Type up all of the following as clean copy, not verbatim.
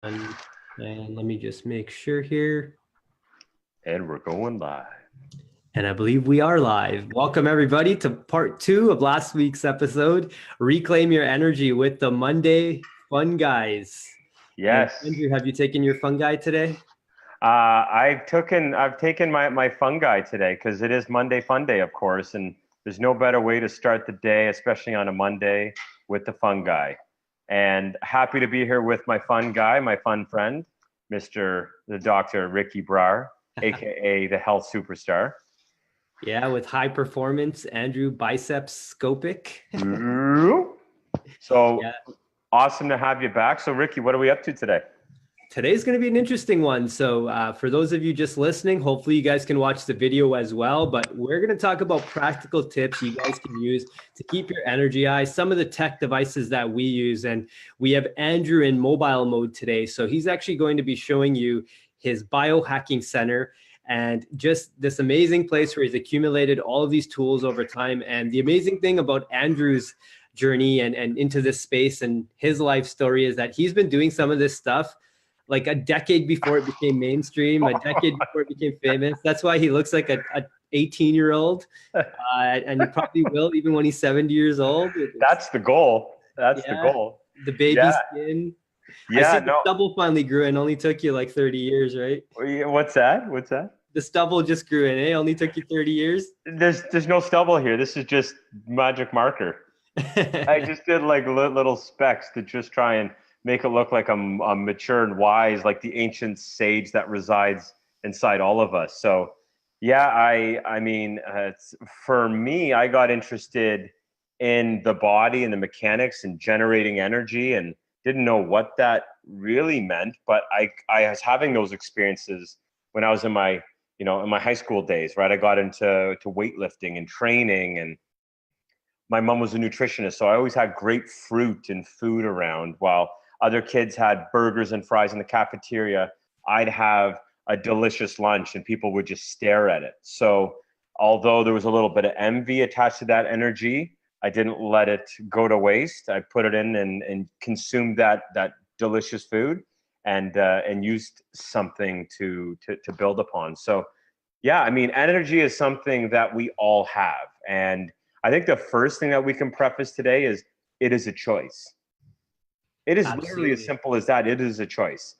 And let me just make sure here. And we're going live. And I believe we are live. Welcome, everybody, to part two of last week's episode, Reclaim Your Energy with the Monday Fun Guys. And Yes. Andrew, have you taken your fun guy today? I've taken my fun guy today because it is Monday Fun Day, of course, and there's no better way to start the day, especially on a Monday, with the fun guy. And happy to be here with my fun guy, my fun friend, the Dr. Ricky Brar, aka the health superstar. Yeah, with high performance, Andrew Biceps Scopic. So Yeah. awesome to have you back. So Ricky, what are we up to today? Today's going to be an interesting one. So for those of you just listening, hopefully you guys can watch the video as well. But we're going to talk about practical tips you guys can use to keep your energy high, some of the tech devices that we use. And we have Andrew in mobile mode today. So he's actually going to be showing you his biohacking center and just this amazing place where he's accumulated all of these tools over time. And the amazing thing about Andrew's journey and into this space and his life story is that he's been doing some of this stuff like a decade before it became mainstream, a decade before it became famous. That's why he looks like a 18-year-old, and he probably will even when he's 70 years old. That's the goal. That's the Yeah, goal. the baby Yeah. skin. I Yeah. see the No. stubble finally grew and only took you like 30 years, right? What's that? What's that? The stubble just grew in, eh? Only took you 30 years. There's no stubble here. This is just magic marker. I just did like little specks to just try and make it look like I'm mature and wise, like the ancient sage that resides inside all of us. So, yeah, I mean, for me, I got interested in the body and the mechanics and generating energy, and didn't know what that really meant. But I was having those experiences when I was in my in my high school days, right? I got into weightlifting and training, and my mom was a nutritionist, so I always had great fruit and food around. While other kids had burgers and fries in the cafeteria, I'd have a delicious lunch and people would just stare at it. So although there was a little bit of envy attached to that energy, I didn't let it go to waste. I put it in and consumed that delicious food, and used something to build upon. So yeah, I mean, energy is something that we all have. And I think the first thing that we can preface today is it is a choice. It is literally as Absolutely. simple as that. It is a choice.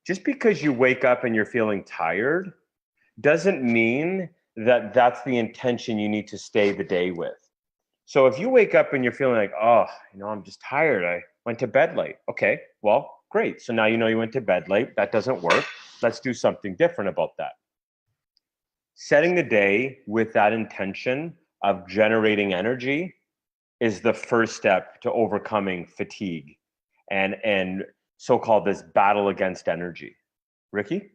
Just because you wake up and you're feeling tired doesn't mean that that's the intention you need to stay the day with. So if you wake up and you're feeling like, oh, I'm just tired. I went to bed late. Okay, well, great. So now you went to bed late. That doesn't work. Let's do something different about that. Setting the day with that intention of generating energy is the first step to overcoming fatigue and so-called this battle against energy. Ricky?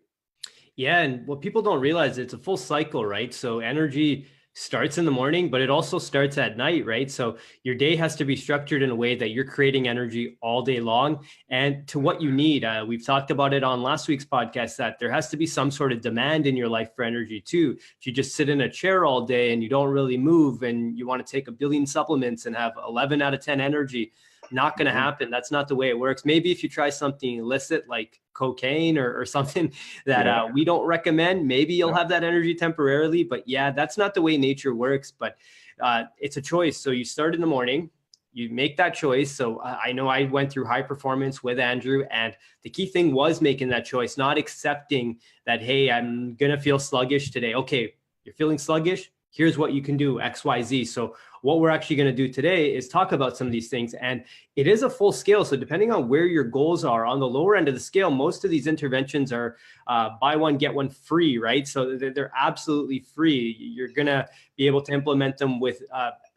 Yeah, and what people don't realize, it's a full cycle, right? So energy starts in the morning, but it also starts at night, right? So your day has to be structured in a way that you're creating energy all day long and to what you need. We've talked about it on last week's podcast that there has to be some sort of demand in your life for energy too. If you just sit in a chair all day and you don't really move and you want to take a billion supplements and have 11 out of 10 energy, not going to happen. That's not the way it works. Maybe if you try something illicit like cocaine or something that we don't recommend, maybe you'll have that energy temporarily. But yeah, that's not the way nature works. But it's a choice. So you start in the morning, you make that choice. So I know I went through high performance with Andrew, and the key thing was making that choice, not accepting that, hey, I'm going to feel sluggish today. Okay, you're feeling sluggish. Here's what you can do, X, Y, Z. So what we're actually going to do today is talk about some of these things. And it is a full scale. So depending on where your goals are on the lower end of the scale, most of these interventions are buy one, get one free, right? So they're absolutely free. You're going to be able to implement them with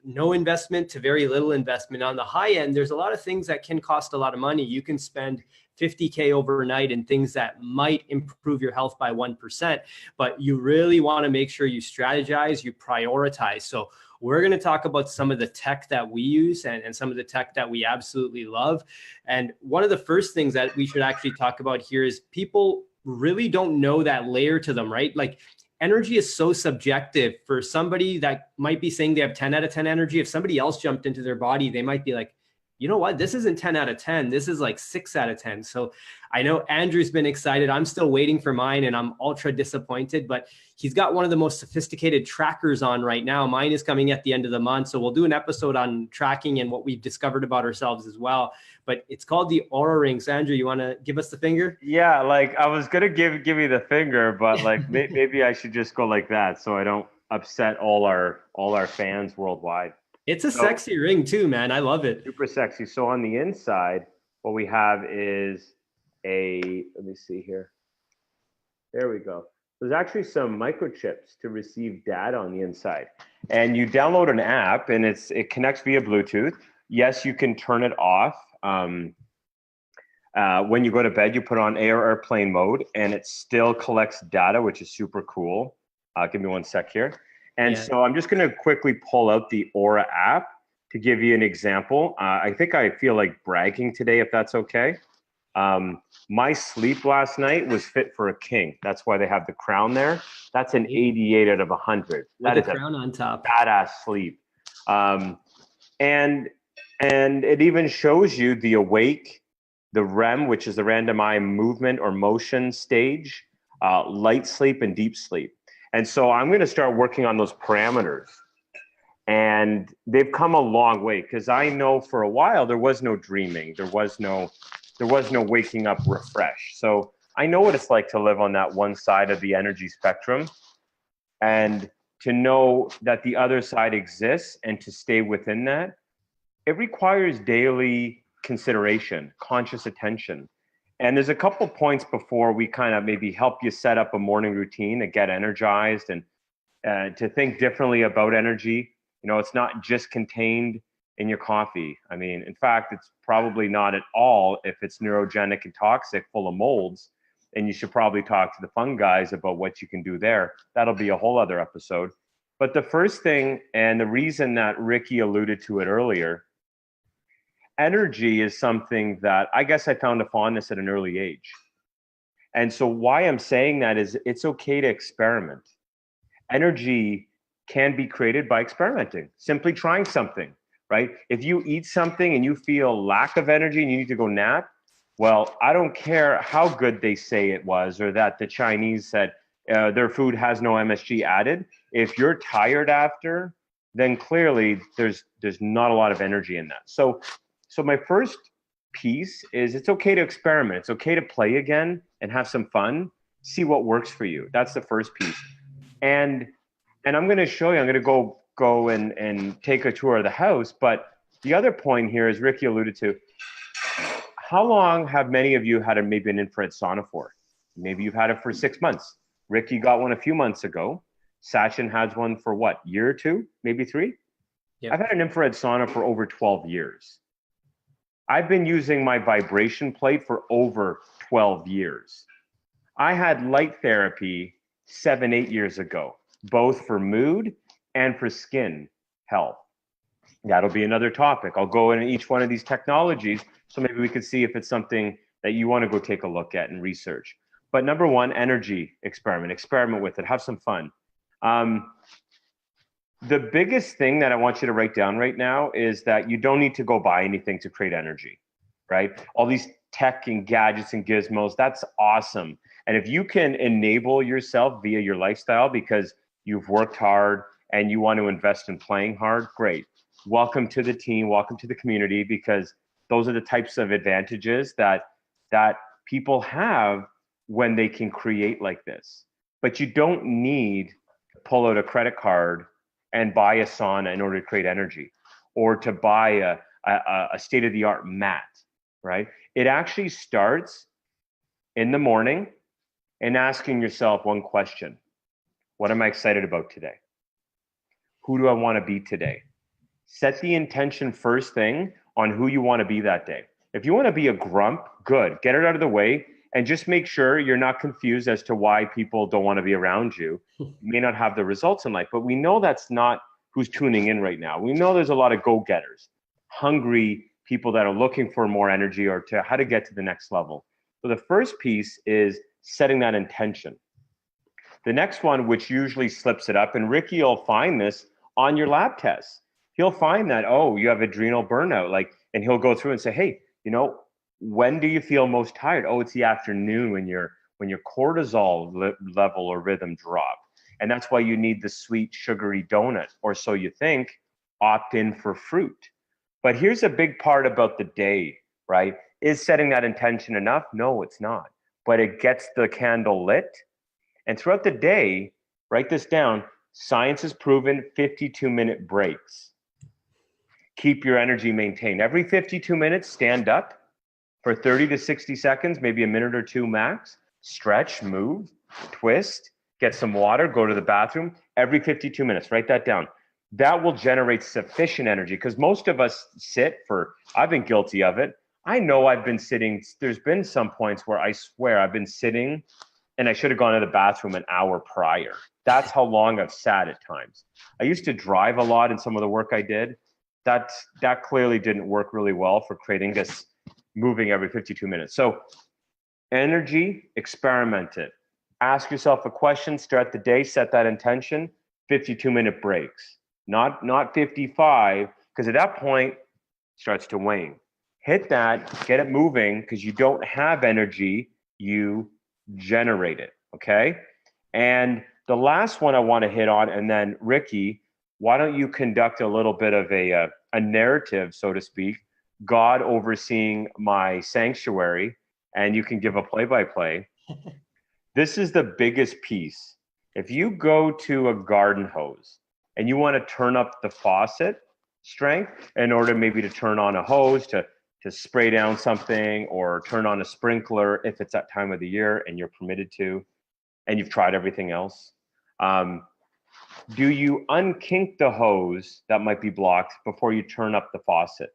no investment to very little investment. On the high end, there's a lot of things that can cost a lot of money. You can spend 50K overnight and things that might improve your health by 1%, but you really want to make sure you strategize, you prioritize. So we're going to talk about some of the tech that we use and some of the tech that we absolutely love. And one of the first things that we should actually talk about here is people really don't know that layer to them, right? Like energy is so subjective. For somebody that might be saying they have 10 out of 10 energy, if somebody else jumped into their body, they might be like, you know what? This isn't 10 out of 10. This is like 6 out of 10. So I know Andrew's been excited. I'm still waiting for mine and I'm ultra disappointed, but he's got one of the most sophisticated trackers on right now. Mine is coming at the end of the month. So we'll do an episode on tracking and what we've discovered about ourselves as well. But it's called the Aura Rings. Andrew, you want to give us the finger? Yeah, like I was gonna give you the finger, but like maybe I should just go like that so I don't upset all our fans worldwide. It's a So sexy ring too, man. I love it. super sexy. So on the inside, what we have is let me see here. There we go. There's actually some microchips to receive data on the inside. And you download an app and it connects via Bluetooth. Yes, you can turn it off. When you go to bed, you put on airplane mode and it still collects data, which is super cool. Give me one sec here. And so I'm just going to quickly pull out the Aura app to give you an example. I think I feel like bragging today, if that's okay. My sleep last night was fit for a king. That's why they have the crown there. That's an 88 out of 100. That is a crown on top. Badass sleep. And it even shows you the awake, the REM, which is the random eye movement or motion stage, light sleep, and deep sleep. And so I'm going to start working on those parameters. And they've come a long way because I know for a while there was no dreaming. There was no waking up refresh. So I know what it's like to live on that one side of the energy spectrum and to know that the other side exists and to stay within that. It requires daily consideration, conscious attention. And there's a couple points before we kind of maybe help you set up a morning routine to get energized and to think differently about energy. You know, it's not just contained in your coffee. I mean, in fact, it's probably not at all if it's neurogenic and toxic, full of molds. And you should probably talk to the fun guys about what you can do there. That'll be a whole other episode. But the first thing, and the reason that Ricky alluded to it earlier, energy is something that I guess I found a fondness at an early age. And so why I'm saying that is it's okay to experiment. Energy can be created by experimenting, simply trying something, right? If you eat something and you feel lack of energy and you need to go nap, well, I don't care how good they say it was or that the Chinese said their food has no MSG added. If you're tired after, then clearly there's not a lot of energy in that. So my first piece is it's okay to experiment. It's okay to play again and have some fun. See what works for you. That's the first piece. And I'm going to show you. I'm going to go and take a tour of the house. But the other point here, as Ricky alluded to, how long have many of you had maybe an infrared sauna for? Maybe you've had it for 6 months. Ricky got one a few months ago. Sachin has one for what, year or two, maybe 3? Yep. I've had an infrared sauna for over 12 years. I've been using my vibration plate for over 12 years. I had light therapy 7, 8 years ago, both for mood and for skin health. That'll be another topic. I'll go into each one of these technologies so maybe we can see if it's something that you want to go take a look at and research. But number one, energy experiment with it, have some fun. The biggest thing that I want you to write down right now is that you don't need to go buy anything to create energy, right? All these tech and gadgets and gizmos, that's awesome. And if you can enable yourself via your lifestyle because you've worked hard and you want to invest in playing hard, great. Welcome to the team, welcome to the community, because those are the types of advantages that people have when they can create like this. But you don't need to pull out a credit card and buy a sauna in order to create energy, or to buy a state-of-the-art mat, right? It actually starts in the morning and asking yourself one question. What am I excited about today? Who do I want to be today? Set the intention first thing on who you want to be that day. If you want to be a grump, good. Get it out of the way and just make sure you're not confused as to why people don't want to be around you. You may not have the results in life, but we know that's not who's tuning in right now. We know there's a lot of go-getters, hungry people that are looking for more energy or to how to get to the next level. So the first piece is setting that intention. The next one, which usually slips it up, and Ricky will find this on your lab tests. He'll find that, oh, you have adrenal burnout. Like and he'll go through and say, hey, you know, when do you feel most tired? Oh, it's the afternoon when your cortisol level or rhythm drop. And that's why you need the sweet, sugary donut, or so you think. Opt in for fruit. But here's a big part about the day, right? Is setting that intention enough? No, it's not. But it gets the candle lit. And throughout the day, write this down. Science has proven 52-minute breaks keep your energy maintained. Every 52 minutes, stand up for 30 to 60 seconds, maybe a minute or two max. Stretch, move, twist, get some water, go to the bathroom. Every 52 minutes, write that down. That will generate sufficient energy, because most of us sit for, I've been guilty of it. I know I've been sitting, there's been some points where I swear I've been sitting and I should have gone to the bathroom an hour prior. That's how long I've sat at times. I used to drive a lot in some of the work I did. That clearly didn't work really well for creating this moving every 52 minutes. So energy, experiment it. Ask yourself a question, start the day, set that intention, 52-minute breaks. Not 55, because at that point, it starts to wane. Hit that, get it moving, because you don't have energy, you generate it, okay? And the last one I want to hit on, and then Ricky, why don't you conduct a little bit of a narrative, so to speak, God overseeing my sanctuary, and you can give a play-by-play. This is the biggest piece. If you go to a garden hose and you want to turn up the faucet strength in order maybe to turn on a hose to spray down something, or turn on a sprinkler if it's that time of the year and you're permitted to, and you've tried everything else, do you unkink the hose that might be blocked before you turn up the faucet?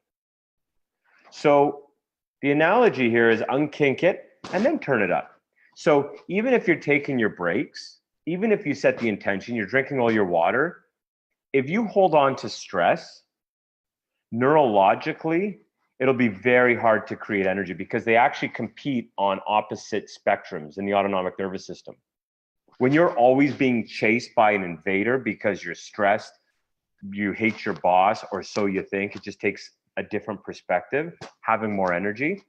So the analogy here is unkink it and then turn it up. So even if you're taking your breaks, even if you set the intention, you're drinking all your water, if you hold on to stress, neurologically, it'll be very hard to create energy, because they actually compete on opposite spectrums in the autonomic nervous system. When you're always being chased by an invader because you're stressed, you hate your boss, or so you think, it just takes a different perspective, having more energy.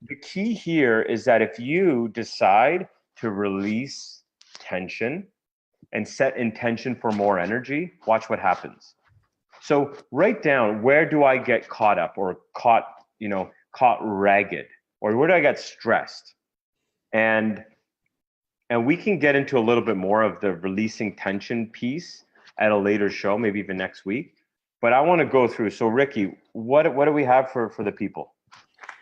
The key here is that if you decide to release tension and set intention for more energy, watch what happens. So write down, where do I get caught up, or caught ragged, or where do I get stressed? And we can get into a little bit more of the releasing tension piece at a later show, maybe even next week. But I want to go through. So Ricky, what do we have for the people?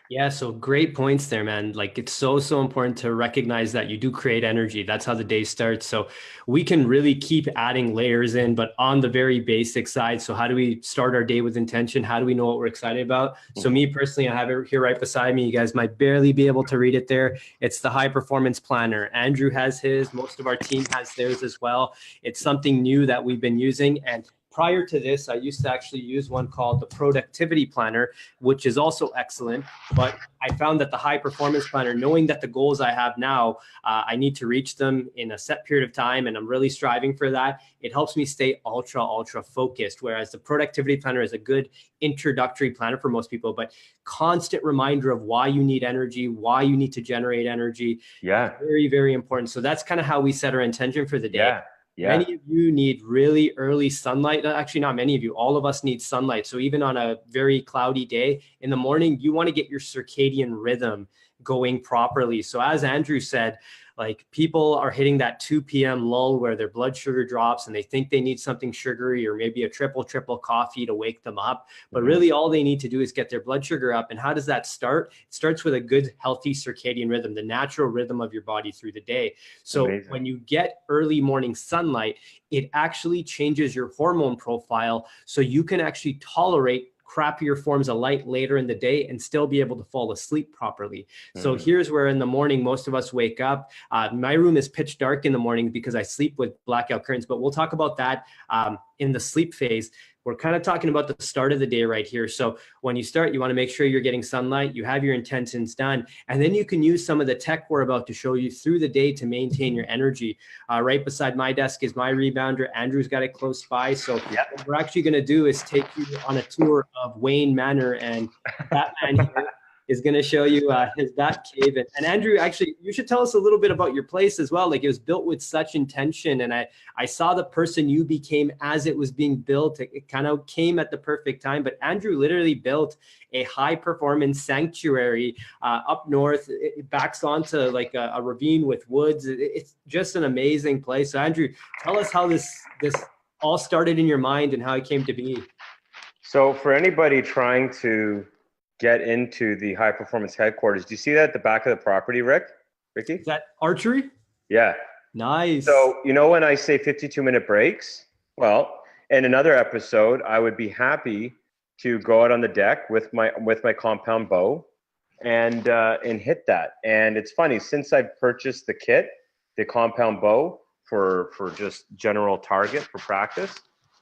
Yeah, so great points there, man. Like, it's so important to recognize that you do create energy. That's how the day starts. So we can really keep adding layers in, but on the very basic side. So how do we start our day with intention? How do we know what we're excited about? So me personally, I have it here right beside me. You guys might barely be able to read it there. It's the High Performance Planner. Andrew has his, most of our team has theirs as well. It's something new that we've been using. And prior to this, I used to actually use one called the Productivity Planner, which is also excellent. But I found that the High Performance Planner, knowing that the goals I have now, I need to reach them in a set period of time, and I'm really striving for that. It helps me stay ultra focused. Whereas the Productivity Planner is a good introductory planner for most people, but constant reminder of why you need energy, why you need to generate energy. Yeah. Very important. So that's kind of how we set our intention for the day. Yeah. Yeah. Many of you need really early sunlight. Actually, not many of you. All of us need sunlight. So even on a very cloudy day in the morning, you want to get your circadian rhythm going properly. So as Andrew said, like, people are hitting that 2 p.m. lull where their blood sugar drops and they think they need something sugary, or maybe a triple coffee to wake them up. But really all they need to do is get their blood sugar up. And how does that start? It starts with a good, healthy circadian rhythm, the natural rhythm of your body through the day. So Amazing. When you get early morning sunlight, it actually changes your hormone profile, so you can actually tolerate crappier forms of light later in the day and still be able to fall asleep properly. So here's where in the morning, most of us wake up. My room is pitch dark in the morning because I sleep with blackout curtains, but we'll talk about that in the sleep phase. We're kind of talking about the start of the day right here. So when you start, you want to make sure you're getting sunlight, you have your intentions done, and then you can use some of the tech we're about to show you through the day to maintain your energy. Right beside my desk is my rebounder. Andrew's got it close by. So what we're actually going to do is take you on a tour of Wayne Manor, and Batman here is going to show you his bat cave. And Andrew, actually, you should tell us a little bit about your place as well. Like, it was built with such intention, and I saw the person you became as it was being built. It kind of came at the perfect time. But Andrew literally built a high performance sanctuary up north. It backs onto like a ravine with woods. It's just an amazing place. So Andrew, tell us how this all started in your mind and how it came to be. So for anybody trying to get into the high performance headquarters, do you see that at the back of the property, Ricky? Is that archery? Yeah. Nice. So, you know, when I say 52-minute breaks, well, in another episode, I would be happy to go out on the deck with my compound bow and hit that. And it's funny, since I've purchased the kit, the compound bow for just general target for practice,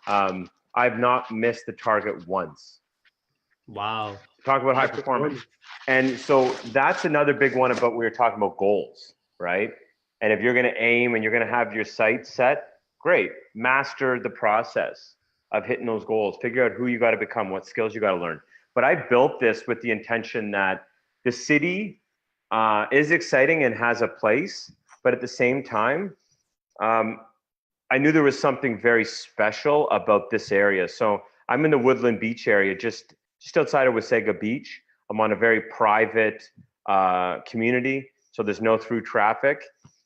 I've not missed the target once. Wow. Talk about high performance. And so that's another big one about, we were talking about goals, right? And if you're going to aim and you're going to have your sights set, great. Master the process of hitting those goals. Figure out who you got to become, what skills you got to learn. But I built this with the intention that the city is exciting and has a place, but at the same time, I knew there was something very special about this area. So I'm in the Woodland Beach area, just outside of Wasaga Beach. I'm on a very private community, so there's no through traffic.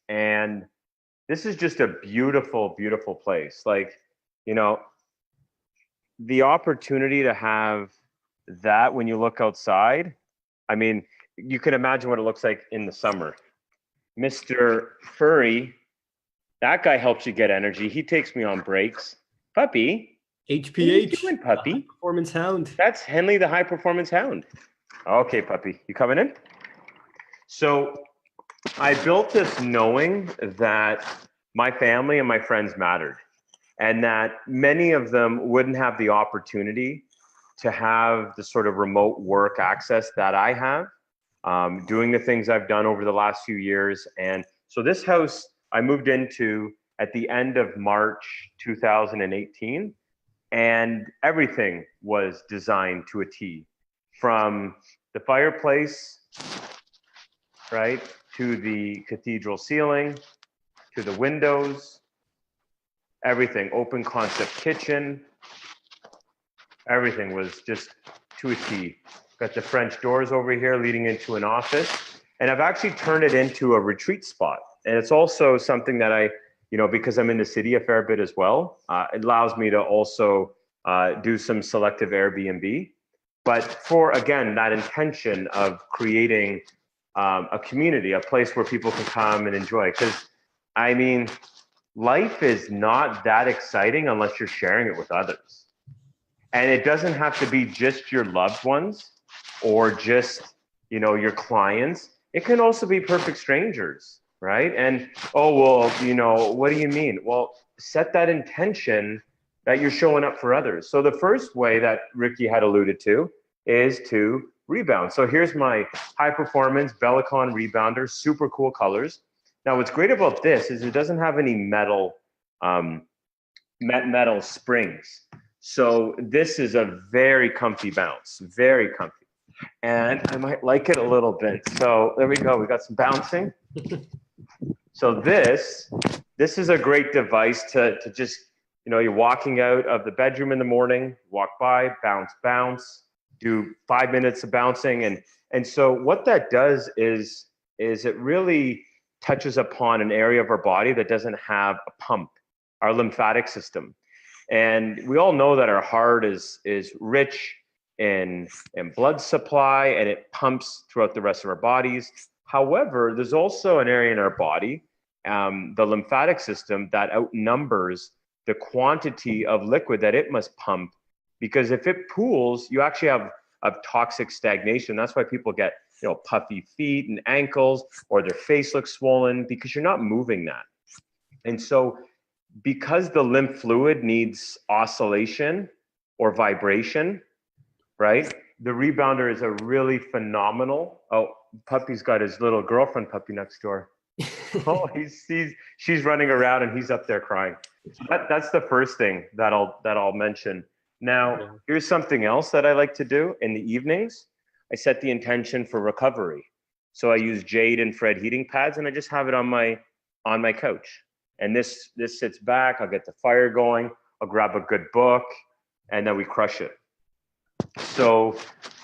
And this is just a beautiful, beautiful place. Like, you know, the opportunity to have that when you look outside, I mean, you can imagine what it looks like in the summer. Mr. Furry, that guy helps you get energy. He takes me on breaks. Puppy. HPH. What are you doing, puppy? High performance hound. That's Henley, the high performance hound. Okay, puppy, you coming in? So I built this knowing that my family and my friends mattered, and that many of them wouldn't have the opportunity to have the sort of remote work access that I have, doing the things I've done over the last few years. And so this house I moved into at the end of March 2018, and everything was designed to a T, from the fireplace, right, to the cathedral ceiling, to the windows, everything, open concept kitchen, everything was just to a T. Got the French doors over here leading into an office, and I've actually turned it into a retreat spot. And it's also something that I, you know, because I'm in the city a fair bit as well, it allows me to also do some selective Airbnb. But for, again, that intention of creating a community, a place where people can come and enjoy. Because, I mean, life is not that exciting unless you're sharing it with others. And it doesn't have to be just your loved ones or just, you know, your clients. It can also be perfect strangers, right? And, oh, well, you know, what do you mean? Well, set that intention that you're showing up for others. So the first way that Ricky had alluded to is to rebound. So here's my high performance Bellicon rebounder, super cool colors. Now, what's great about this is it doesn't have any metal springs. So this is a very comfy bounce, very comfy. And I might like it a little bit. So there we go. We got some bouncing. So this is a great device to just, you know, you're walking out of the bedroom in the morning, walk by, bounce, bounce, do 5 minutes of bouncing. And so what that does is it really touches upon an area of our body that doesn't have a pump, our lymphatic system. And we all know that our heart is rich in blood supply, and it pumps throughout the rest of our bodies. However, there's also an area in our body, the lymphatic system, that outnumbers the quantity of liquid that it must pump, because if it pools, you actually have a toxic stagnation. That's why people get, you know, puffy feet and ankles, or their face looks swollen, because you're not moving that. And so because the lymph fluid needs oscillation or vibration, right? The rebounder is a really phenomenal. Oh, puppy's got his little girlfriend puppy next door. Oh, she's running around and he's up there crying. So that's the first thing that I'll mention. Now, here's something else that I like to do in the evenings. I set the intention for recovery. So I use jade infrared heating pads, and I just have it on my couch. And this sits back. I'll get the fire going. I'll grab a good book, and then we crush it. So,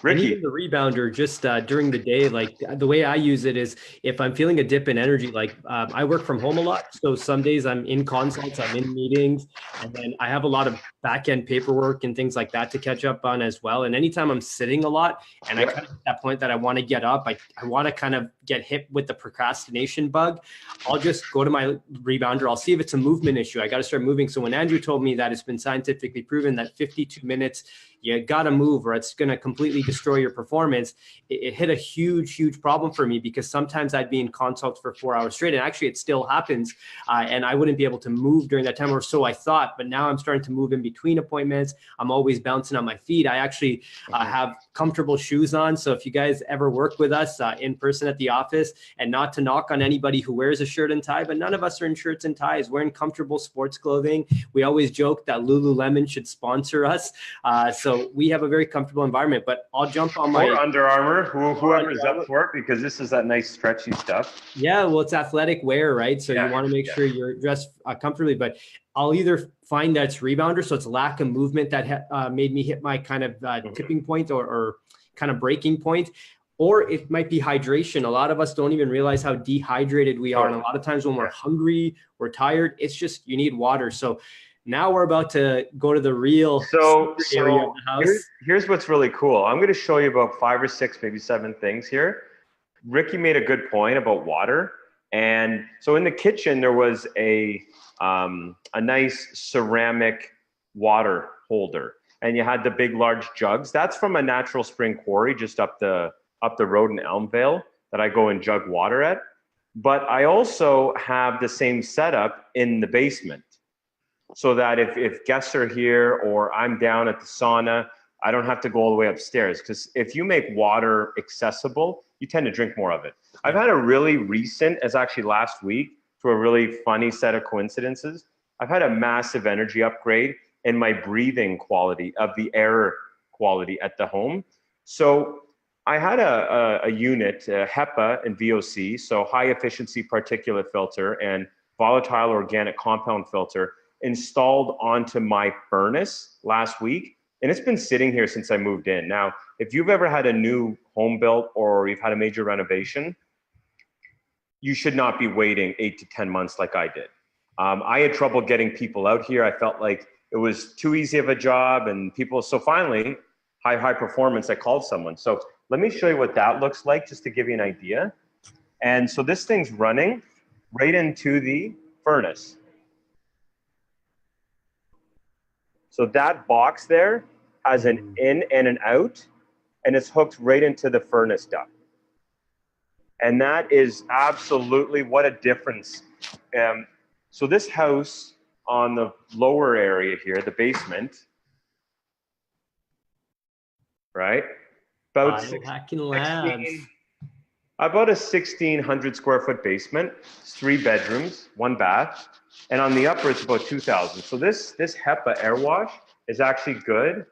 Ricky, and even the rebounder, just during the day, like the way I use it is if I'm feeling a dip in energy, like I work from home a lot. So some days I'm in consults, I'm in meetings, and then I have a lot of back end paperwork and things like that to catch up on as well. And anytime I'm sitting a lot and I kind of at that point that I want to get up, I want to kind of get hit with the procrastination bug, I'll just go to my rebounder. I'll see if it's a movement issue. I got to start moving. So when Andrew told me that it's been scientifically proven that 52 minutes, you got to move or it's going to completely destroy your performance, it hit a huge problem for me, because sometimes I'd be in consults for 4 hours straight, and actually it still happens, and I wouldn't be able to move during that time, or so I thought. But now I'm starting to move in between appointments. I'm always bouncing on my feet. I actually have comfortable shoes on. So if you guys ever work with us in person at the office, and not to knock on anybody who wears a shirt and tie, but none of us are in shirts and ties. We're in comfortable sports clothing. We always joke that Lululemon should sponsor us. So we have a very comfortable environment. But I'll jump on my... Or Under Armour, whoever's up for it, because this is that nice stretchy stuff. Yeah, well, it's athletic wear, right? So you want to make sure you're dressed comfortably. But I'll either find that it's rebounder, so it's lack of movement that made me hit my kind of tipping point or kind of breaking point, or it might be hydration. A lot of us don't even realize how dehydrated we are. And a lot of times when we're hungry, we're tired, it's just you need water. So now we're about to go to the real area of the house. Here's what's really cool. I'm going to show you about 5 or 6, maybe 7 things here. Ricky made a good point about water. And so in the kitchen, there was a nice ceramic water holder. And you had the big, large jugs. That's from a natural spring quarry just up the road in Elmvale that I go and jug water at. But I also have the same setup in the basement, so that if guests are here or I'm down at the sauna, I don't have to go all the way upstairs. Because if you make water accessible, you tend to drink more of it. I've had a really recent, as actually last week, through a really funny set of coincidences, I've had a massive energy upgrade in my breathing quality of the air quality at the home. So I had a unit, a HEPA and VOC, so high efficiency particulate filter and volatile organic compound filter, installed onto my furnace last week. And it's been sitting here since I moved in. Now, if you've ever had a new home built or you've had a major renovation, you should not be waiting 8 to 10 months like I did. I had trouble getting people out here. I felt like it was too easy of a job, and people, so finally, high performance, I called someone. So let me show you what that looks like, just to give you an idea. And so this thing's running right into the furnace. So that box there has an in and an out, and it's hooked right into the furnace duct. And that is absolutely, what a difference. So this house on the lower area here, the basement, right? About 1,600 square foot basement. It's 3 bedrooms, 1 bath. And on the upper, it's about 2,000. So this HEPA air wash is actually good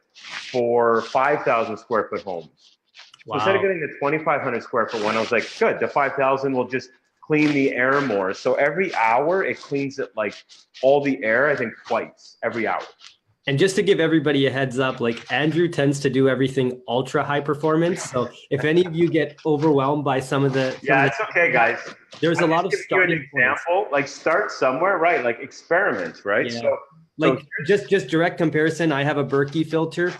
for 5,000 square foot homes. Wow. So instead of getting the 2,500 square foot one, I was like, good, the 5,000 will just clean the air more. So every hour, it cleans it, like all the air, I think twice every hour. And just to give everybody a heads up, like Andrew tends to do everything ultra high performance. So if any of you get overwhelmed by some of the... it's okay, guys. There's a lot of starting points. Example, like start somewhere, right? Like experiment, right? Yeah. So just direct comparison. I have a Berkey filter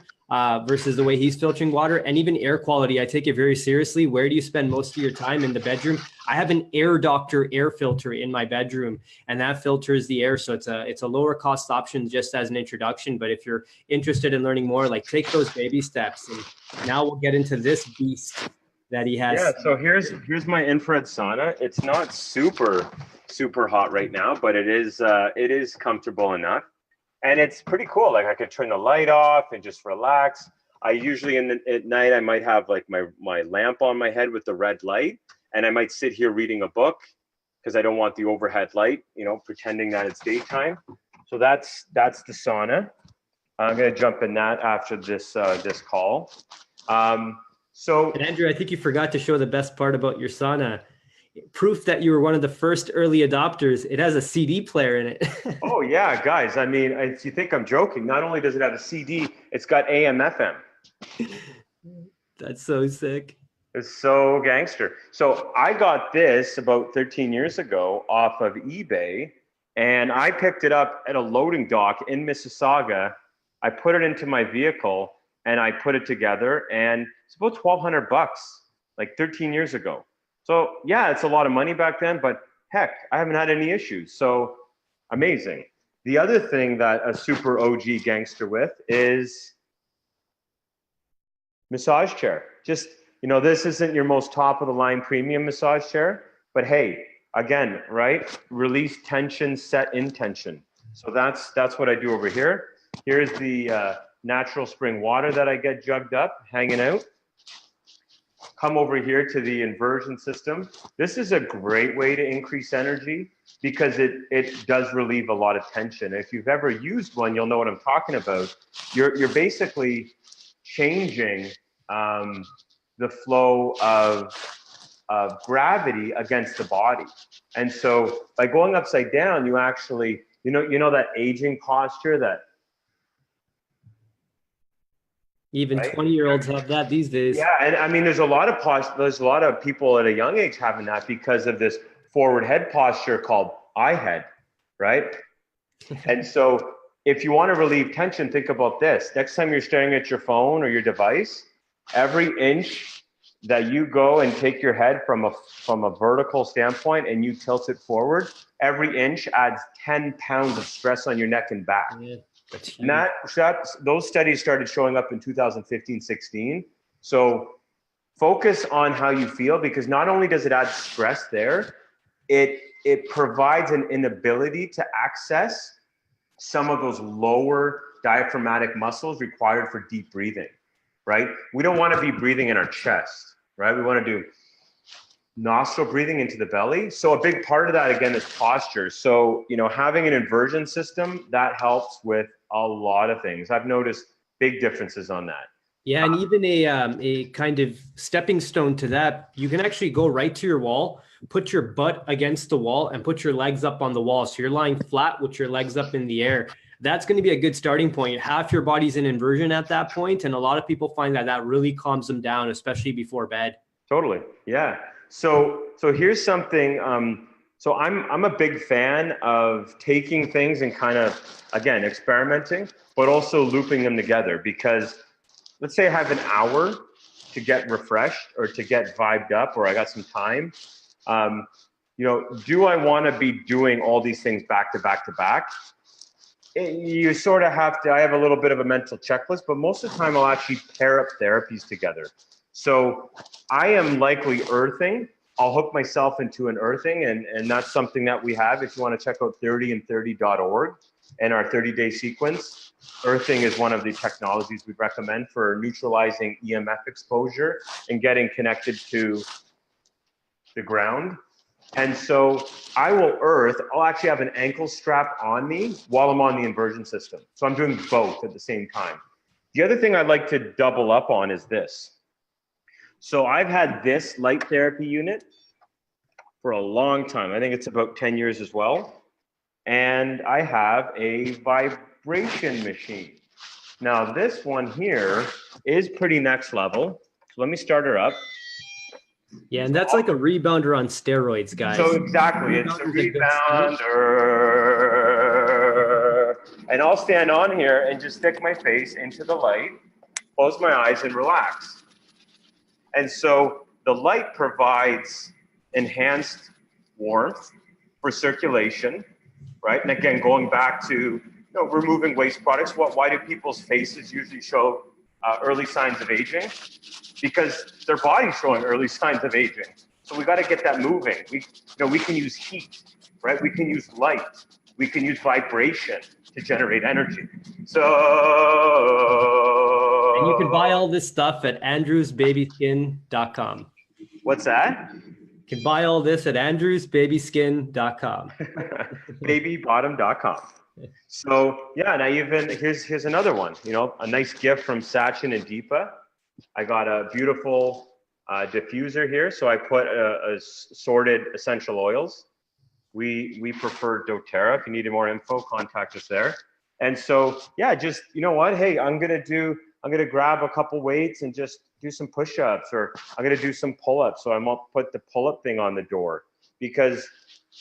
versus the way he's filtering water, and even air quality. I take it very seriously. Where do you spend most of your time? In the bedroom? I have an Air Doctor air filter in my bedroom, and that filters the air. So it's a lower cost option just as an introduction. But if you're interested in learning more, like take those baby steps. And now we'll get into this beast that he has. Yeah. So here's my infrared sauna. It's not super super hot right now, but it is comfortable enough. And it's pretty cool. Like I could turn the light off and just relax. I usually at night, I might have like my lamp on my head with the red light, and I might sit here reading a book because I don't want the overhead light, you know, pretending that it's daytime. So that's the sauna. I'm going to jump in that after this call. So And Andrew, I think you forgot to show the best part about your sauna. Proof that you were one of the first early adopters. It has a CD player in it. oh yeah, guys. I mean, if you think I'm joking, not only does it have a CD, it's got AM, FM. That's so sick. It's so gangster. So I got this about 13 years ago off of eBay, and I picked it up at a loading dock in Mississauga. I put it into my vehicle and I put it together, and it's about $1,200, like 13 years ago. So yeah, it's a lot of money back then, but heck, I haven't had any issues. So amazing. The other thing that a super OG gangster with is massage chair. Just, you know, this isn't your most top of the line premium massage chair, but hey, again, right? Release tension, set intention. So that's what I do over here. Here's the natural spring water that I get jugged up, hanging out. Come over here to the inversion system. This is a great way to increase energy because it does relieve a lot of tension. If you've ever used one, you'll know what I'm talking about. You're basically changing the flow of gravity against the body. And so by going upside down, you actually, you know that aging posture that even right? 20-year-olds have that these days. Yeah, and I mean, there's a lot of people at a young age having that because of this forward head posture called I head, right? And so if you want to relieve tension, think about this. Next time you're staring at your phone or your device, every inch that you go and take your head from a vertical standpoint and you tilt it forward, every inch adds 10 pounds of stress on your neck and back. Yeah. And those studies started showing up in 2015, 16. So focus on how you feel, because not only does it add stress there, it provides an inability to access some of those lower diaphragmatic muscles required for deep breathing, right? We don't want to be breathing in our chest, right? We want to do nostril breathing into the belly. So a big part of that, again, is posture. So, you know, having an inversion system, that helps with a lot of things. I've noticed big differences on that. Yeah, and even a kind of stepping stone to that, you can actually go right to your wall, put your butt against the wall, and put your legs up on the wall. So you're lying flat with your legs up in the air. That's going to be a good starting point. Half your body's in inversion at that point, and a lot of people find that really calms them down, especially before bed. Totally, yeah. So here's something. So I'm a big fan of taking things and kind of, again, experimenting, but also looping them together, because let's say I have an hour to get refreshed or to get vibed up, or I got some time. You know, do I want to be doing all these things back to back to back? You sort of have to. I have a little bit of a mental checklist, but most of the time I'll actually pair up therapies together. So I am likely earthing. I'll hook myself into an earthing, and that's something that we have. If you want to check out 30and30.org and our 30-day sequence, earthing is one of the technologies we recommend for neutralizing EMF exposure and getting connected to the ground. And so I will earth. I'll actually have an ankle strap on me while I'm on the inversion system. So I'm doing both at the same time. The other thing I'd like to double up on is this. So I've had this light therapy unit for a long time. I think it's about 10 years as well. And I have a vibration machine. Now this one here is pretty next level. So let me start her up. Yeah, and that's like a rebounder on steroids, guys. So exactly, it's a rebounder. And I'll stand on here and just stick my face into the light, close my eyes and relax. And so the light provides enhanced warmth for circulation, right? And again, going back to removing waste products, why do people's faces usually show early signs of aging? Because their body's showing early signs of aging, So we got to get that moving. We can use heat, right? We can use light. We can use vibration to generate energy. So, And you can buy all this stuff at andrewsbabyskin.com. what's that? You can buy all this at andrewsbabyskin.com. Babybottom.com. So yeah, and I even here's another one. A nice gift from Sachin and Deepa. I got a beautiful diffuser here. So I put a sorted essential oils. We prefer doTERRA. If you needed more info, contact us there. And so yeah, just what? Hey, I'm gonna grab a couple weights and just do some push-ups, or I'm gonna do some pull-ups. So I'm gonna put the pull-up thing on the door, because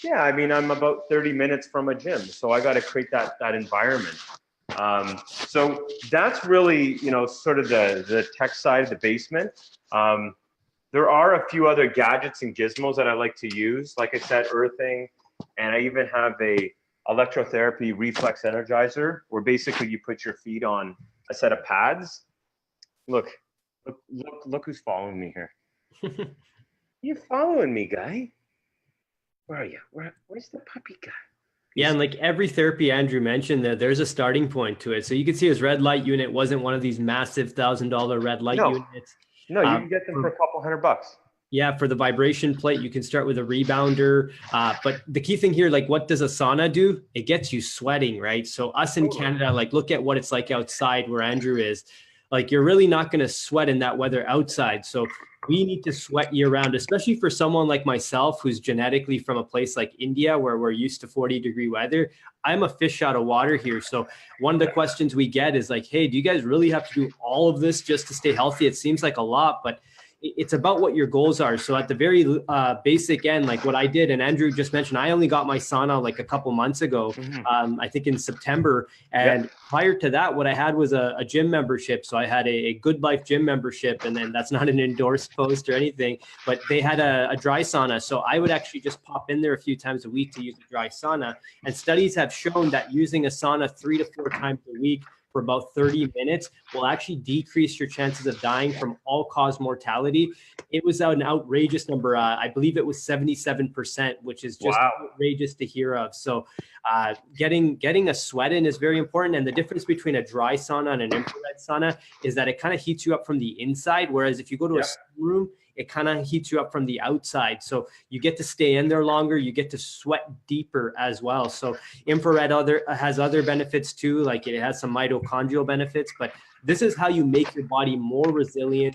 yeah, I mean, I'm about 30 minutes from a gym, so I got to create that environment. So that's really, sort of the tech side of the basement. There are a few other gadgets and gizmos that I like to use. Like I said, earthing, and I even have a electrotherapy reflex energizer, where basically you put your feet on a set of pads. Look who's following me here. You following me, guy? Where are you? Where's the puppy guy? Yeah, and like every therapy Andrew mentioned, there's a starting point to it. So you can see his red light unit wasn't one of these massive $1,000 red light units. No, you can get them for a couple $100. Yeah, for the vibration plate, you can start with a rebounder. But the key thing here, like, what does a sauna do? It gets you sweating, right? So us in Canada, like, look at what it's like outside where Andrew is. Like, you're really not going to sweat in that weather outside. So we need to sweat year round, especially for someone like myself, who's genetically from a place like India, where we're used to 40-degree weather. I'm a fish out of water here. So one of the questions we get is like, hey, do you guys really have to do all of this just to stay healthy? It seems like a lot, but it's about what your goals are. So at the very basic end, like what I did, and Andrew just mentioned, I only got my sauna like a couple months ago, I think in September. And prior to that, what I had was a gym membership. So I had a Good Life gym membership, and then that's not an endorsed post or anything, but they had a dry sauna. So I would actually just pop in there a few times a week to use a dry sauna. And studies have shown that using a sauna 3 to 4 times a week for about 30 minutes will actually decrease your chances of dying from all-cause mortality. It was an outrageous number. I believe it was 77%, which is just outrageous to hear of. So getting a sweat in is very important. And the difference between a dry sauna and an infrared sauna is that it kind of heats you up from the inside, whereas if you go to a steam room, it kind of heats you up from the outside. So you get to stay in there longer. You get to sweat deeper as well. So infrared has other benefits too. Like it has some mitochondrial benefits, but this is how you make your body more resilient.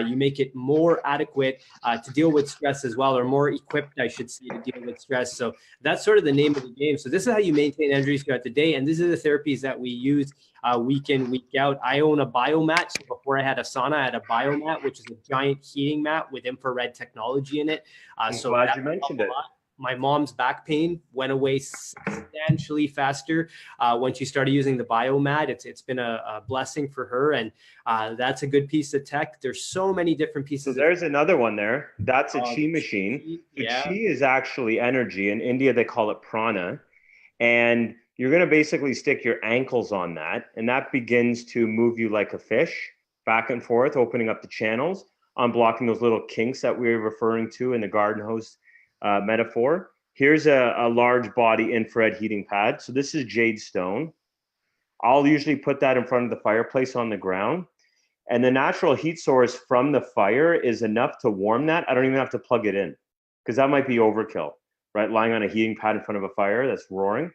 You make it more adequate to deal with stress as well, or more equipped, I should say, to deal with stress. So that's sort of the name of the game. So this is how you maintain energy throughout the day. And these are the therapies that we use week in, week out. I own a biomat. So before I had a sauna, I had a biomat, which is a giant heating mat with infrared technology in it. So glad you mentioned it. My mom's back pain went away substantially faster when she started using the biomat. It's been a blessing for her, and that's a good piece of tech. There's so many different pieces. So there's another one there. That's a chi machine. Chi is actually energy. In India, they call it prana, and you're going to basically stick your ankles on that, and that begins to move you like a fish back and forth, opening up the channels, unblocking those little kinks that we were referring to in the garden hose metaphor. Here's a large body infrared heating pad. So this is jade stone. I'll usually put that in front of the fireplace on the ground. And the natural heat source from the fire is enough to warm that. I don't even have to plug it in, because that might be overkill, right? Lying on a heating pad in front of a fire that's roaring.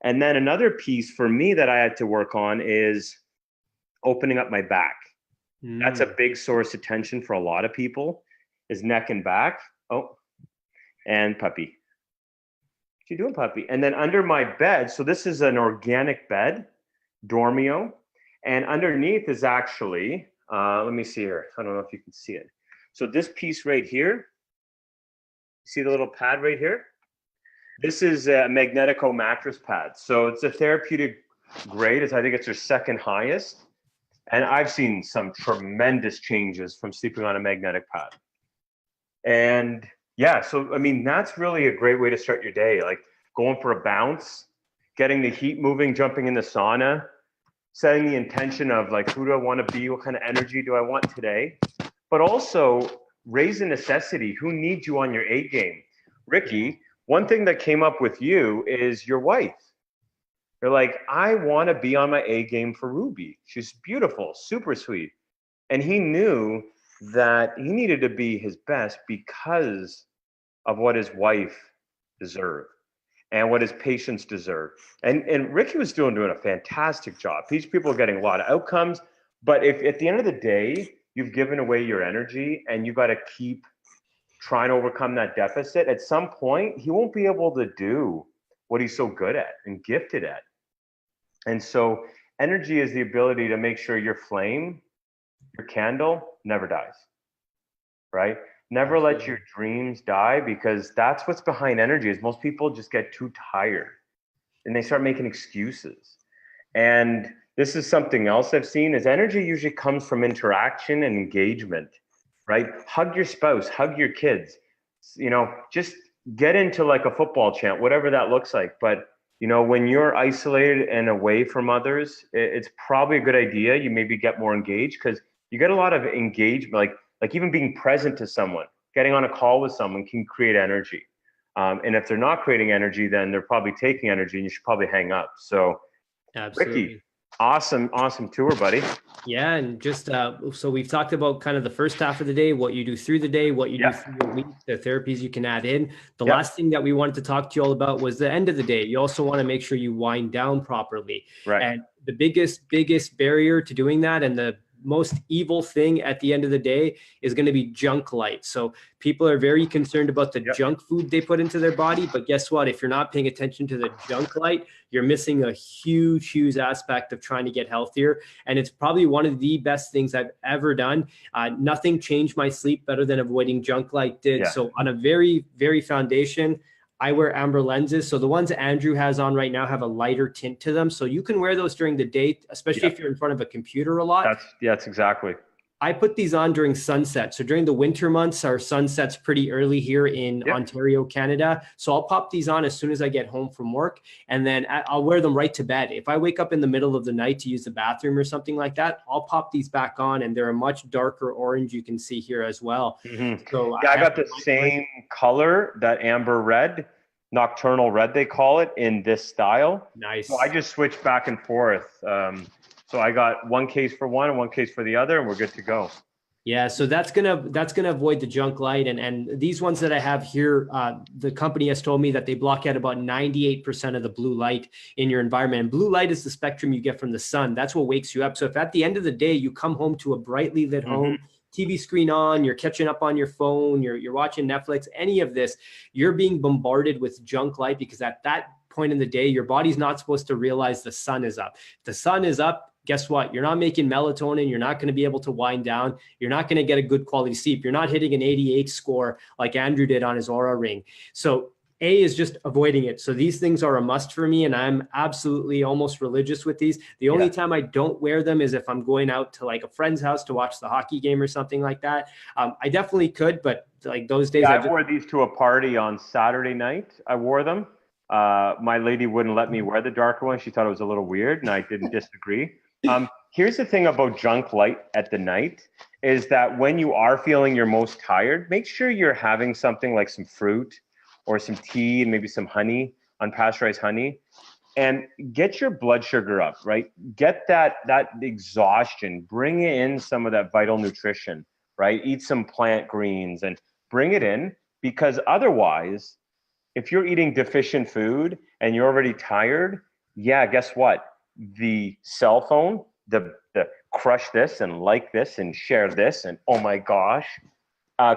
And then another piece for me that I had to work on is opening up my back. That's a big source of tension for a lot of people, is neck and back. Oh, and puppy. What you doing, puppy? And then under my bed, so this is an organic bed, Dormio, and underneath is actually, let me see here. I don't know if you can see it. So this piece right here, see the little pad right here? This is a Magnetico mattress pad. So it's a therapeutic grade. I think it's their second highest. And I've seen some tremendous changes from sleeping on a magnetic pad. And yeah, so I mean, that's really a great way to start your day. Like going for a bounce, getting the heat moving, jumping in the sauna, setting the intention of like, who do I want to be? What kind of energy do I want today? But also raise a necessity. Who needs you on your A game? Ricky, one thing that came up with you is your wife. You're like, I want to be on my A game for Ruby. She's beautiful, super sweet. And he knew that he needed to be his best because of what his wife deserved and what his patients deserve. And Ricky was doing a fantastic job. These people are getting a lot of outcomes. But if at the end of the day, you've given away your energy and you got to keep trying to overcome that deficit, at some point, he won't be able to do what he's so good at and gifted at. And so energy is the ability to make sure your flame, your candle never dies, right? Never let your dreams die, because that's what's behind energy. Is most people just get too tired and they start making excuses. And this is something else I've seen, is energy usually comes from interaction and engagement, right? Hug your spouse, hug your kids, just get into like a football chant, whatever that looks like. But when you're isolated and away from others, it's probably a good idea. You maybe get more engaged, because you get a lot of engagement, like even being present to someone, getting on a call with someone can create energy. And if they're not creating energy, then they're probably taking energy, and you should probably hang up. So, Absolutely. Ricky, awesome tour, buddy. Yeah, and just so we've talked about kind of the first half of the day, what you do through the day, what you do through your week, the therapies you can add in. The last thing that we wanted to talk to you all about was the end of the day. You also want to make sure you wind down properly. Right. And the biggest barrier to doing that, and the most evil thing at the end of the day, is going to be junk light. So people are very concerned about the junk food they put into their body. But guess what? If you're not paying attention to the junk light, you're missing a huge aspect of trying to get healthier. And it's probably one of the best things I've ever done. Nothing changed my sleep better than avoiding junk light did. Yeah. So on a very foundation, I wear amber lenses. So the ones Andrew has on right now have a lighter tint to them. So you can wear those during the day, especially if you're in front of a computer a lot. That's exactly. I put these on during sunset. So during the winter months, our sun sets pretty early here in Ontario, Canada. So I'll pop these on as soon as I get home from work, and then I'll wear them right to bed. If I wake up in the middle of the night to use the bathroom or something like that, I'll pop these back on, and they're a much darker orange. You can see here as well. Mm-hmm. So I got the same color, that amber red, nocturnal red, they call it, in this style. Nice. So I just switch back and forth. So I got one case for one and one case for the other, and we're good to go. Yeah, so that's gonna avoid the junk light, and these ones that I have here, the company has told me that they block out about 98% of the blue light in your environment. And blue light is the spectrum you get from the sun. That's what wakes you up. So if at the end of the day you come home to a brightly lit home, TV screen on, you're catching up on your phone, you're watching Netflix, any of this, you're being bombarded with junk light, because at that point in the day, your body's not supposed to realize the sun is up. If the sun is up, guess what? You're not making melatonin. You're not going to be able to wind down. You're not going to get a good quality sleep. You're not hitting an 88 score like Andrew did on his Aura Ring. So A is just avoiding it. So these things are a must for me, and I'm absolutely almost religious with these. The only time I don't wear them is if I'm going out to like a friend's house to watch the hockey game or something like that. I definitely could, but like those days. I wore these to a party on Saturday night. I wore them. My lady wouldn't let me wear the darker one. She thought it was a little weird, and I didn't disagree. Here's the thing about junk light at the night, is that when you are feeling your most tired, make sure you're having something like some fruit or some tea and maybe some honey, unpasteurized honey, and get your blood sugar up, right? Get that exhaustion, bring in some of that vital nutrition, right? Eat some plant greens and bring it in, because otherwise, if you're eating deficient food and you're already tired, guess what? The cell phone, the crush this and like this and share this and oh my gosh,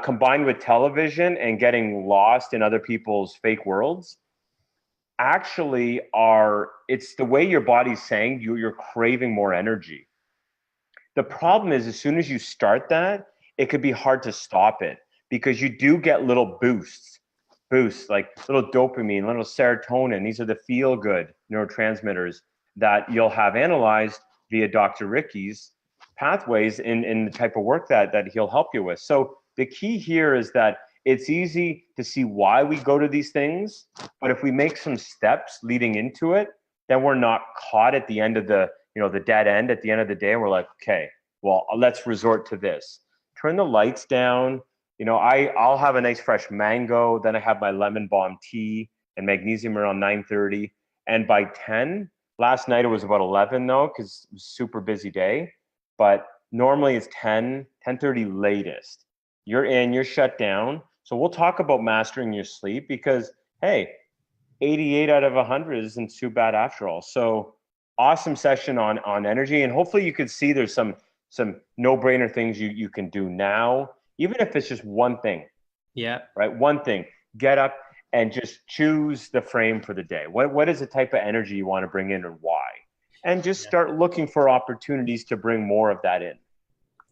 combined with television and getting lost in other people's fake worlds, actually it's the way your body's saying you're craving more energy. The problem is, as soon as you start that, it could be hard to stop it, because you do get little boosts like little dopamine, little serotonin. These are the feel good neurotransmitters that you'll have analyzed via Dr. Ricky's pathways in the type of work that he'll help you with. So the key here is that it's easy to see why we go to these things, but if we make some steps leading into it, then we're not caught at the end of the dead end at the end of the day. We're like, okay, well, let's resort to this. Turn the lights down, I'll have a nice fresh mango. Then I have my lemon balm tea and magnesium around 9:30. And by 10, last night it was about 11 though, because it was a super busy day. But normally it's 10, 10:30 latest. You're shut down. So we'll talk about mastering your sleep because, hey, 88 out of 100 isn't too bad after all. So awesome session on energy. And hopefully you can see there's some no-brainer things you can do now, even if it's just one thing. Yeah. Right. One thing, get up and just choose the frame for the day. What is the type of energy you want to bring in and why? And just start looking for opportunities to bring more of that in.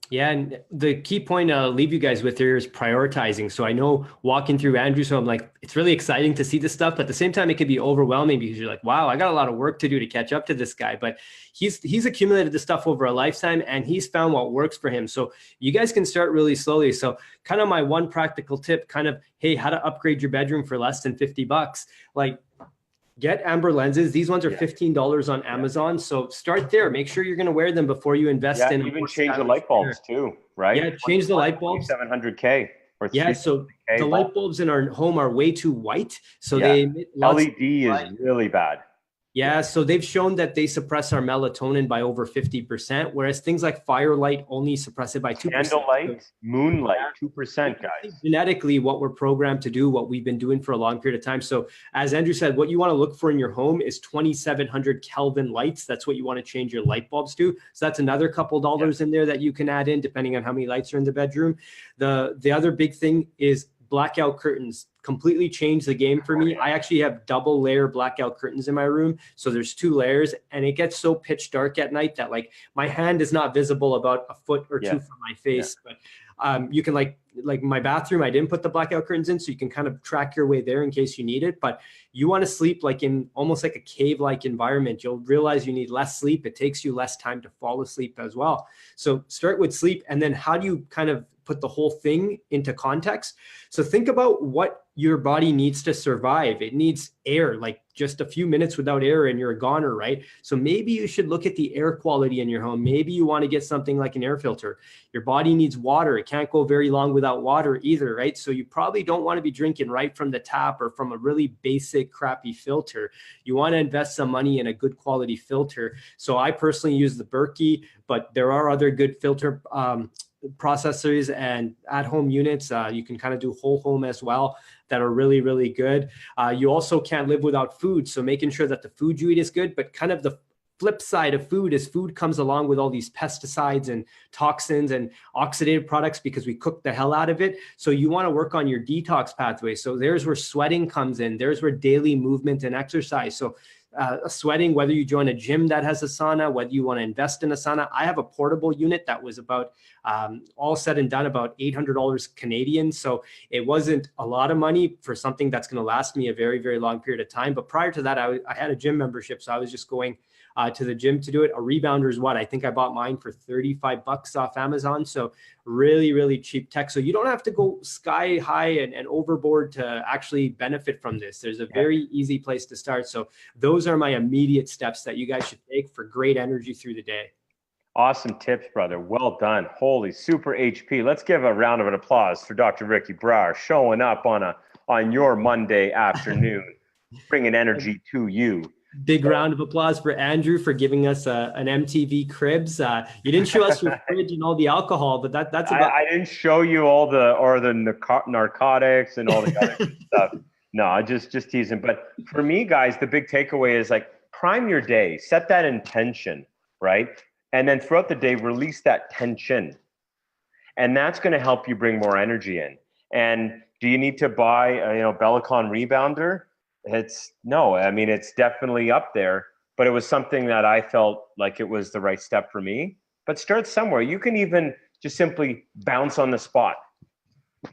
Yeah, and the key point I'll leave you guys with here is prioritizing. So I know walking through Andrew's home, like it's really exciting to see this stuff, but at the same time, it can be overwhelming because you're like, wow, I got a lot of work to do to catch up to this guy. But he's accumulated this stuff over a lifetime and he's found what works for him. So you guys can start really slowly. So kind of my one practical tip, kind of, hey, how to upgrade your bedroom for less than $50. Like, get amber lenses. These ones are $15 on Amazon. So start there. Make sure you're going to wear them before you invest in. Even change the light bulbs too, right? Yeah, change the light bulbs. 700K. Yeah, so the light bulbs in our home are way too white. So they emit LED is really bad. Yeah, so they've shown that they suppress our melatonin by over 50%, whereas things like firelight only suppress it by 2%. Candlelight, moonlight, 2%, guys. Genetically, what we're programmed to do, what we've been doing for a long period of time. So as Andrew said, what you want to look for in your home is 2,700 Kelvin lights. That's what you want to change your light bulbs to. So that's another couple dollars in there that you can add in, depending on how many lights are in the bedroom. The other big thing is blackout curtains. Completely changed the game for me. I actually have double layer blackout curtains in my room. So there's 2 layers and it gets so pitch dark at night that like my hand is not visible about a foot or 2 from my face. But you can like my bathroom, I didn't put the blackout curtains in, so you can kind of track your way there in case you need it. But you want to sleep like in almost like a cave-like environment. You'll realize you need less sleep. It takes you less time to fall asleep as well. So start with sleep. And then how do you kind of put the whole thing into context? So think about what your body needs to survive. It needs air, like just a few minutes without air and you're a goner, right? So maybe you should look at the air quality in your home. Maybe you want to get something like an air filter. Your body needs water. It can't go very long without water either, right? So you probably don't want to be drinking right from the tap or from a really basic crappy filter. You want to invest some money in a good quality filter. So I personally use the Berkey, but there are other good filter processors and at-home units. You can kind of do whole home as well that are really, really good. You also can't live without food. So making sure that the food you eat is good, but kind of the flip side of food is food comes along with all these pesticides and toxins and oxidative products because we cook the hell out of it. So you want to work on your detox pathway. So there's where sweating comes in. There's where daily movement and exercise. So sweating, whether you join a gym that has a sauna, whether you want to invest in a sauna. I have a portable unit that was about all said and done about $800 Canadian. So it wasn't a lot of money for something that's going to last me a very, very long period of time. But prior to that, I had a gym membership. So I was just going to the gym to do it. A rebounder is what I think I bought mine for $35 off Amazon. So really, really cheap tech. So you don't have to go sky high and overboard to actually benefit from this. There's a very easy place to start. So those are my immediate steps that you guys should take for great energy through the day. Awesome tips, brother. Well done. Holy super HP. Let's give a round of applause for Dr. Ricky Brower showing up on your Monday afternoon, bringing energy to you. Big round of applause for Andrew for giving us an MTV Cribs. You didn't show us your fridge and all the alcohol, but that's about. I didn't show you all the narcotics and all the other stuff. No, just teasing. But for me, guys, the big takeaway is like prime your day, set that intention, right? And then throughout the day, release that tension. And that's going to help you bring more energy in. And do you need to buy a Bellicon rebounder? It's definitely up there, but it was something that I felt like it was the right step for me. But start somewhere. You can even just simply bounce on the spot.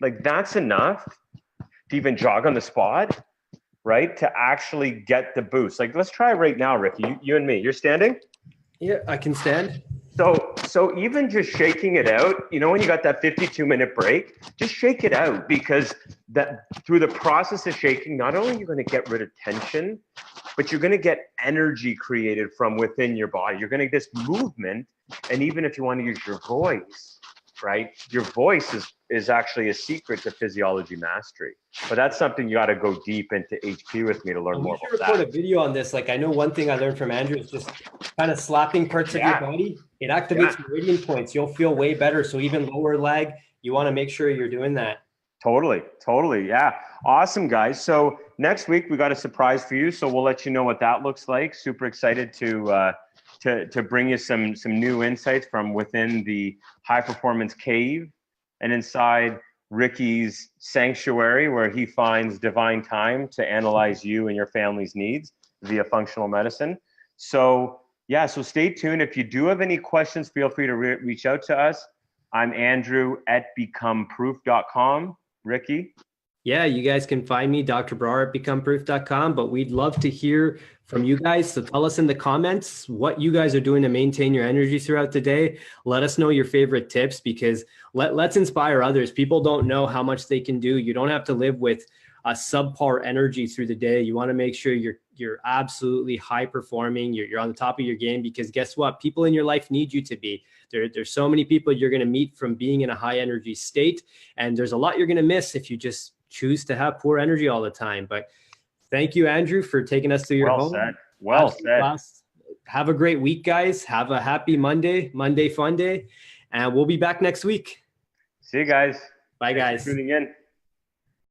Like that's enough to even jog on the spot, right? To actually get the boost. Like let's try right now, Ricky, you and me. You're standing? Yeah, I can stand. So even just shaking it out, when you got that 52-minute break, just shake it out, because that through the process of shaking, not only are you going to get rid of tension, but you're going to get energy created from within your body. You're going to get this movement. And even if you want to use your voice, right? Your voice is actually a secret to physiology mastery. But that's something you got to go deep into HP with me to learn more We should about record that. a video on this. Like I know one thing I learned from Andrew is just kind of slapping parts of your body. It activates meridian points. You'll feel way better. So even lower leg, you want to make sure you're doing that. Totally. Yeah. Awesome, guys. So next week we got a surprise for you. So we'll let you know what that looks like. Super excited to bring you some new insights from within the high performance cave and inside Ricky's sanctuary, where he finds divine time to analyze you and your family's needs via functional medicine. So yeah, so stay tuned. If you do have any questions, feel free to reach out to us. I'm Andrew at becomeproof.com. Ricky? Yeah, you guys can find me, Dr. Brar at becomeproof.com, but we'd love to hear from you guys. So tell us in the comments what you guys are doing to maintain your energy throughout the day. Let us know your favorite tips, because let's inspire others. People don't know how much they can do. You don't have to live with a subpar energy through the day. You want to make sure you're absolutely high performing. You're on the top of your game, because guess what? People in your life need you to be. There's so many people you're going to meet from being in a high energy state. And there's a lot you're going to miss if you just choose to have poor energy all the time. But thank you, Andrew, for taking us through your home. Well said. Have a great week, guys. Have a happy Monday Funday. And we'll be back next week. See you guys. Bye, guys. Thanks for tuning in.